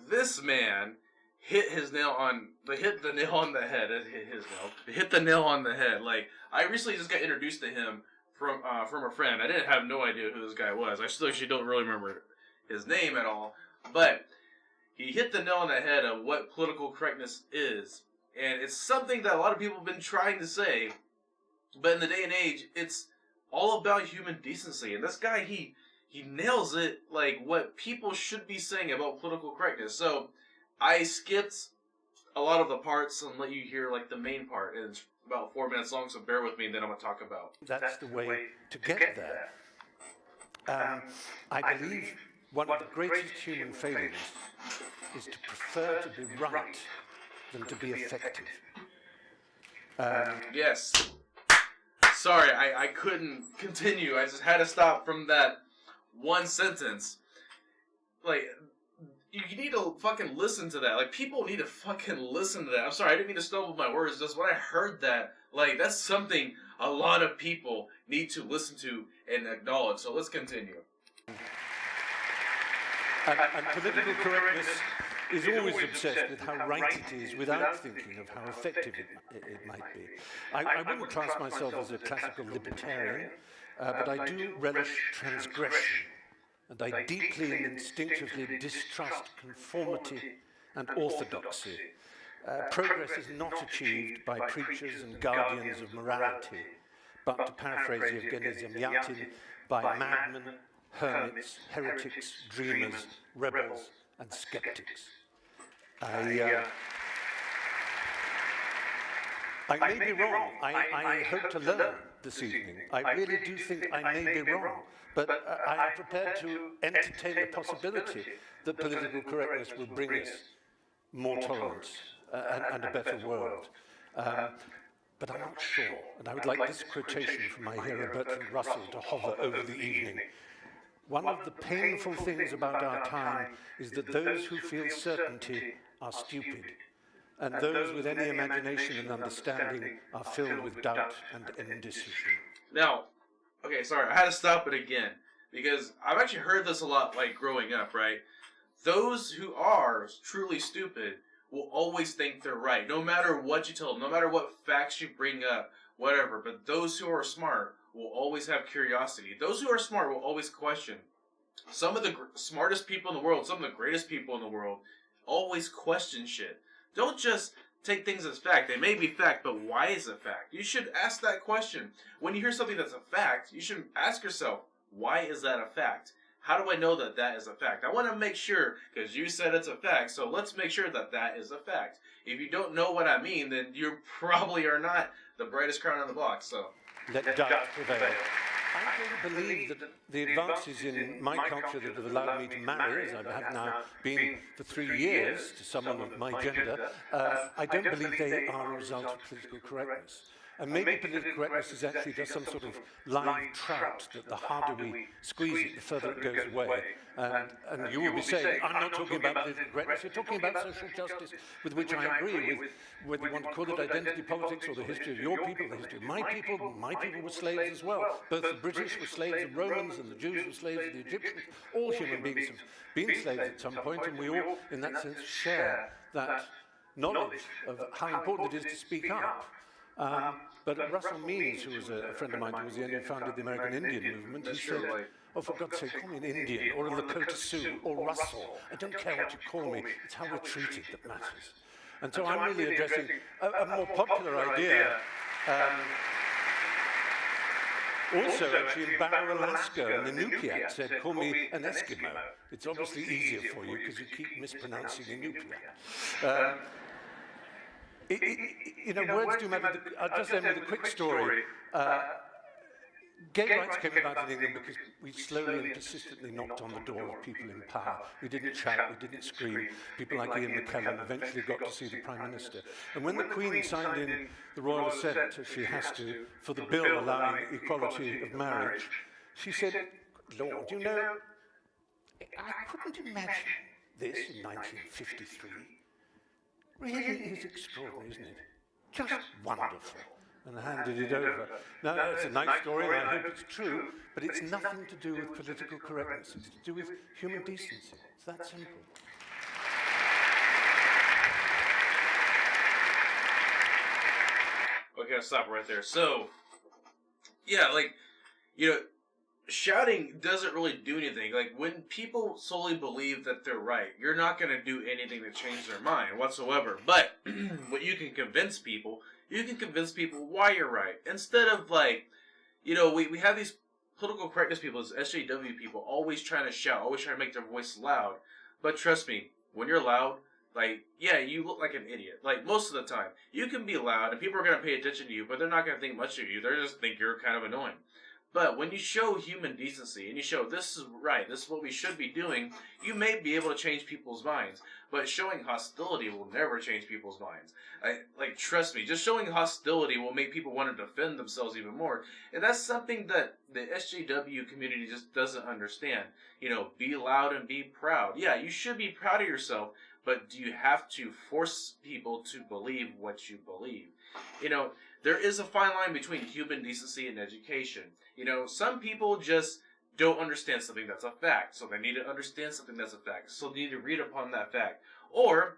this man hit the nail on the head. Hit the nail on the head. Like, I recently just got introduced to him from a friend. I didn't have no idea who this guy was. I still actually don't really remember his name at all. But he hit the nail on the head of what political correctness is. And it's something that a lot of people have been trying to say. But in the day and age, it's all about human decency. And this guy, he nails it, like what people should be saying about political correctness. So I skipped a lot of the parts and let you hear like the main part. And it's about 4 minutes long, so bear with me, and then I'm going to talk about. That's the way to get there. I believe one of the greatest human failures is to prefer to be right than to be effective. Yes. Sorry, I couldn't continue. I just had to stop from that one sentence. Like, you need to fucking listen to that. Like, people need to fucking listen to that. I'm sorry, I didn't mean to stumble my words. Just when I heard that, like, that's something a lot of people need to listen to and acknowledge. So let's continue. And political correctness is always obsessed with how right it is without thinking of how effective it might be. I wouldn't class myself as a classical libertarian, but I do relish transgression, and I deeply and instinctively distrust conformity and orthodoxy. Progress is not achieved by preachers and guardians of morality, but, to paraphrase Yevgeny Zamyatin, by madmen, hermits, heretics, dreamers, rebels, and skeptics. I may be wrong. I hope to learn this evening. I really do think I may be wrong. But I am prepared to entertain the possibility that political correctness will bring us more tolerance and a better world. But I'm not sure. And I would like this quotation from my hero Bertrand Russell to hover over the evening. One of the painful things about our time is that those who feel certainty are stupid, and those with any imagination and understanding are filled with doubt and indecision. Now, okay, sorry, I had to stop it again, because I've actually heard this a lot, like, growing up, right? Those who are truly stupid will always think they're right, no matter what you tell them, no matter what facts you bring up, whatever. But those who are smart will always have curiosity. Those who are smart will always question. Some of the smartest people in the world, some of the greatest people in the world, always question shit. Don't just take things as fact. They may be fact, but why is it fact? You should ask that question. When you hear something that's a fact, you should ask yourself, why is that a fact? How do I know that that is a fact? I want to make sure, because you said it's a fact, so let's make sure that that is a fact. If you don't know what I mean, then you probably are not the brightest crown on the block, so. Let doubt prevail. I don't believe that the advances in my culture that have allowed me to marry, as I have now been for 3 years to someone of my gender, I don't believe they are a result of political correctness. And maybe political correctness is actually just some sort of live trout that the harder we squeeze it, the further it goes away. And you will be saying, I'm not talking about political correctness, you're talking about social justice, with which I agree, with whether you want to call it identity politics or the history of your people, the history of my people were slaves as well. Both the British were slaves of Romans and the Jews were slaves of the Egyptians. All human beings have been slaves at some point, and we all, in that sense, share that knowledge of how important it is to speak up. But Russell Means, who was a friend of mine towards the end, who founded the American Indian movement, he said, oh, for God's sake, call me an Indian, or a Lakota Sioux, or Russell. I don't care what you call me, it's how we're treated that matters. And so I'm really addressing a more popular idea. Also, actually, in Barrow, Alaska, and the Inupiat said, call me an Eskimo. It's obviously easier for you, because you keep mispronouncing Inupiat. You know, words do matter. I'll just end with a quick story. Gay rights came about in England because we slowly and persistently knocked on the door of people in power. We didn't shout, we didn't scream. People like Ian McKellen eventually got to see the Prime Minister. And when the Queen signed in the Royal Assent, as she has to, for the bill allowing equality of marriage, she said, Lord, you know, I couldn't imagine this in 1953. Really is extraordinary, isn't it? Just wonderful. And handed it over. Now, it's a nice story, and I hope it's true, but it's nothing to do with political correctness. It's to do with human decency. It's that simple. gotta stop right there. So, yeah, like, shouting doesn't really do anything. Like, when people solely believe that they're right, you're not gonna do anything to change their mind whatsoever. But, what you can convince people why you're right. Instead of, like, we have these political correctness people, these SJW people, always trying to shout, always trying to make their voice loud. But trust me, when you're loud, like, yeah, you look like an idiot. Like, most of the time. You can be loud, and people are going to pay attention to you, but they're not going to think much of you. They're just think you're kind of annoying. But when you show human decency, and you show this is right, this is what we should be doing, you may be able to change people's minds. But showing hostility will never change people's minds. Like, trust me, just showing hostility will make people want to defend themselves even more. And that's something that the SJW community just doesn't understand. Be loud and be proud. Yeah, you should be proud of yourself, but do you have to force people to believe what you believe? There is a fine line between human decency and education. Some people just don't understand something that's a fact, so they need to understand something that's a fact, so they need to read upon that fact. Or,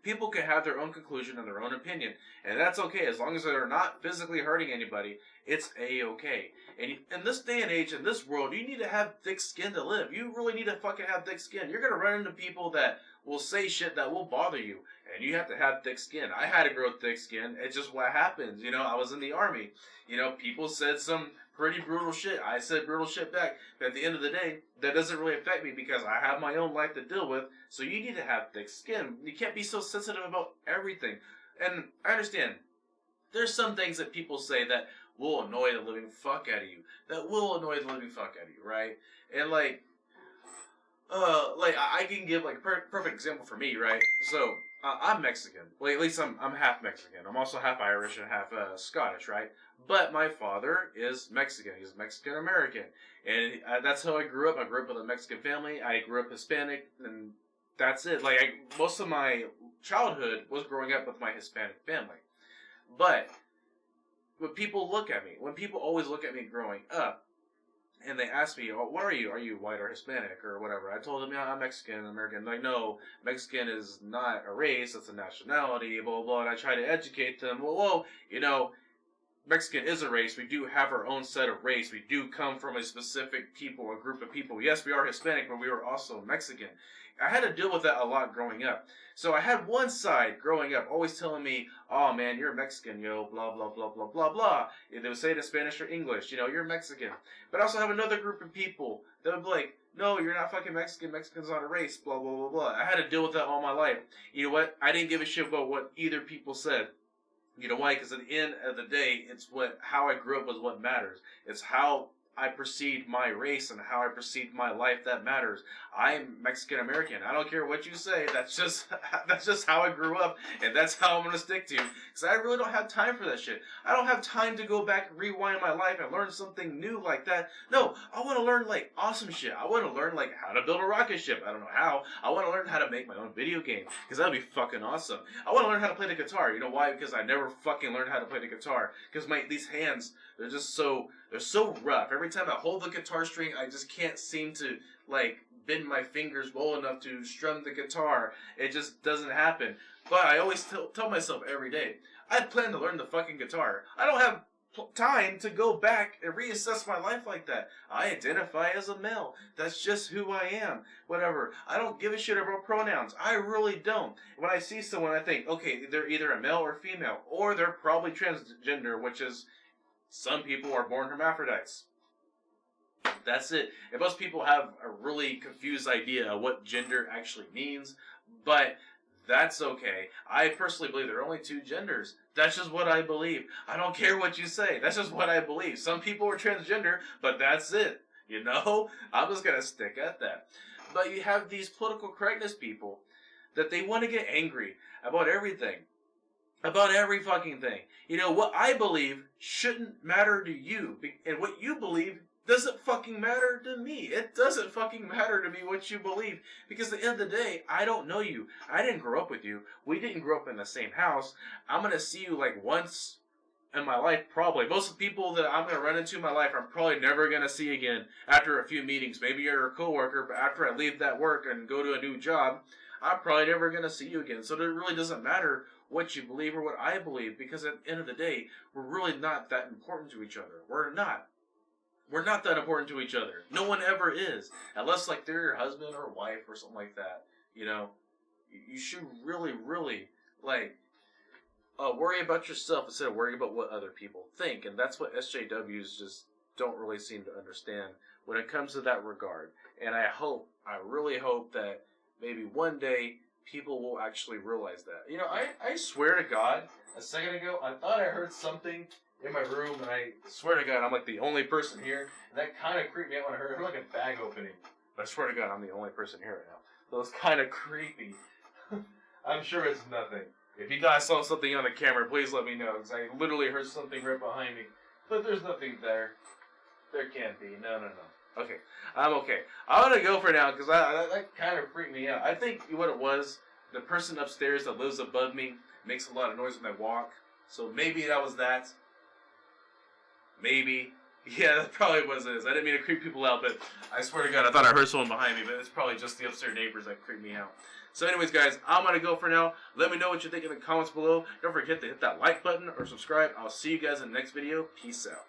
people can have their own conclusion and their own opinion, and that's okay, as long as they're not physically hurting anybody, it's a-okay. And in this day and age, in this world, you need to have thick skin to live. You really need to fucking have thick skin. You're gonna run into people that will say shit that will bother you, and you have to have thick skin. I had to grow thick skin. It's just what happens. I was in the army. People said some pretty brutal shit. I said brutal shit back. But at the end of the day, that doesn't really affect me because I have my own life to deal with. So you need to have thick skin. You can't be so sensitive about everything. And I understand. There's some things that people say that will annoy the living fuck out of you. Right? And I can give like a perfect example for me, right? So I'm Mexican. Well, at least I'm half Mexican. I'm also half Irish and half Scottish, right? But my father is Mexican. He's Mexican American, and that's how I grew up. I grew up with a Mexican family. I grew up Hispanic, and that's it. Most of my childhood was growing up with my Hispanic family. But when people always look at me growing up, and they ask me, "Oh, what are you? Are you white or Hispanic or whatever?" I told them, "Yeah, I'm Mexican American." Like, no, Mexican is not a race; it's a nationality. Blah blah blah. And I try to educate them. Whoa, Mexican is a race. We do have our own set of race. We do come from a specific people, a group of people. Yes, we are Hispanic, but we were also Mexican. I had to deal with that a lot growing up. So I had one side growing up always telling me, "Oh man, you're Mexican, yo, blah, blah, blah, blah, blah, blah." They would say it in Spanish or English, you're Mexican. But I also have another group of people that would be like, "No, you're not fucking Mexican. Mexican's not a race, blah, blah, blah, blah." I had to deal with that all my life. You know what? I didn't give a shit about what either people said. You know why? Because at the end of the day, it's how I grew up was what matters. It's how I perceived my race and how I perceived my life that matters. I'm Mexican American. I don't care what you say. That's just how I grew up, and that's how I'm gonna stick to. Because I really don't have time for that shit. I don't have time to go back and rewind my life and learn something new like that. No, I want to learn awesome shit. I want to learn how to build a rocket ship. I don't know how. I want to learn how to make my own video game because that'd be fucking awesome. I want to learn how to play the guitar. You know why? Because I never fucking learned how to play the guitar. Because these hands, they're so rough. Every time I hold the guitar string, I just can't seem to bend my fingers well enough to strum the guitar. It just doesn't happen. But I always tell myself every day, I plan to learn the fucking guitar. I don't have time to go back and reassess my life like that. I identify as a male. That's just who I am. Whatever. I don't give a shit about pronouns. I really don't. When I see someone, I think, okay, they're either a male or female, or they're probably transgender, which is some people are born hermaphrodites. That's it. And most people have a really confused idea of what gender actually means, but that's okay. I personally believe there are only two genders. That's just what I believe. I don't care what you say. That's just what I believe. Some people are transgender, but that's it. I'm just going to stick at that. But you have these political correctness people that they want to get angry about everything. About every fucking thing. What I believe shouldn't matter to you. And what you believe doesn't fucking matter to me. It doesn't fucking matter to me what you believe. Because at the end of the day, I don't know you. I didn't grow up with you. We didn't grow up in the same house. I'm going to see you once in my life, probably. Most of the people that I'm going to run into in my life, I'm probably never going to see again after a few meetings. Maybe you're a coworker, but after I leave that work and go to a new job, I'm probably never going to see you again. So it really doesn't matter what you believe or what I believe, because at the end of the day, we're really not that important to each other. We're not. We're not that important to each other. No one ever is. Unless, like, they're your husband or wife or something like that. You know? You should really, really, like, worry about yourself instead of worrying about what other people think. And that's what SJWs just don't really seem to understand when it comes to that regard. And I really hope that maybe one day people will actually realize that. You know, I swear to God, a second ago, I thought I heard something in my room, and I swear to God, I'm like the only person here. And that kind of creeped me out when I heard like a bag opening. But I swear to God, I'm the only person here right now. So it's kind of creepy. I'm sure it's nothing. If you guys saw something on the camera, please let me know, because I literally heard something right behind me. But there's nothing there. There can't be. No. Okay, I'm okay. I'm going to go for now, because that kind of freaked me out. I think what it was, the person upstairs that lives above me makes a lot of noise when I walk. So maybe that was that. Maybe. Yeah, that probably was it. I didn't mean to creep people out, but I swear to God, I thought I heard someone behind me, but it's probably just the upstairs neighbors that creeped me out. So anyways, guys, I'm going to go for now. Let me know what you think in the comments below. Don't forget to hit that like button or subscribe. I'll see you guys in the next video. Peace out.